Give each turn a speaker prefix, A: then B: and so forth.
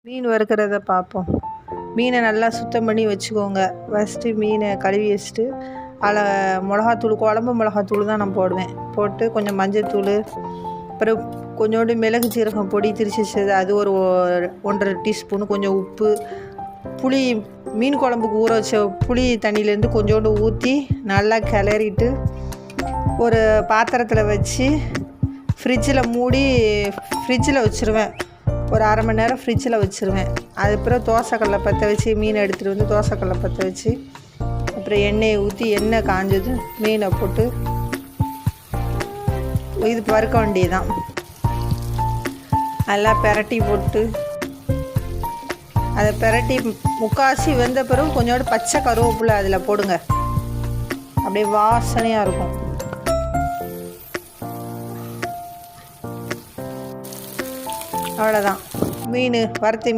A: மீன் வறுக்கிறத பார்ப்போம். மீனை நல்லா சுத்தம் பண்ணி வச்சுக்கோங்க. ஃபஸ்ட்டு மீனை கழுவி வச்சுட்டு அதில் மிளகாத்தூள், குழம்பு மிளகாத்தூள் தான் நான் போடுவேன். போட்டு கொஞ்சம் மஞ்சத்தூள், அப்புறம் கொஞ்சோண்டு மிளகு சீரகம் பொடி திரிச்சு வச்சது அது ஒரு 1½ டீஸ்பூனு, கொஞ்சம் உப்பு, புளி, மீன் குழம்புக்கு ஊற வச்ச புளி தண்ணியிலேருந்து கொஞ்சோண்டு ஊற்றி நல்லா கிளறிட்டு ஒரு பாத்திரத்தில் வச்சு ஃப்ரிட்ஜில் மூடி ஃப்ரிட்ஜில் வச்சுருவேன். ஒரு 1/2 மணி நேரம் ஃப்ரிட்ஜில் வச்சுருவேன். அதுக்கப்புறம் தோசைக்கல்லை பற்ற வச்சு மீனை எடுத்துகிட்டு வந்து தோசைக்கல்லை பற்ற வச்சு அப்புறம் எண்ணெயை ஊற்றி எண்ணெய் காஞ்சது மீனை போட்டு இது வறுக்க வேண்டியதுதான். நல்லா பெரட்டி போட்டு அதை பெரட்டி முக்கால்வாசி வெந்த பிறகு கொஞ்சோண்டு பச்சை கருவேப்பிலை அதில் போடுங்க. அப்படியே வாசனையாக இருக்கும். அவ்வளோதான். மீன் வறுத்து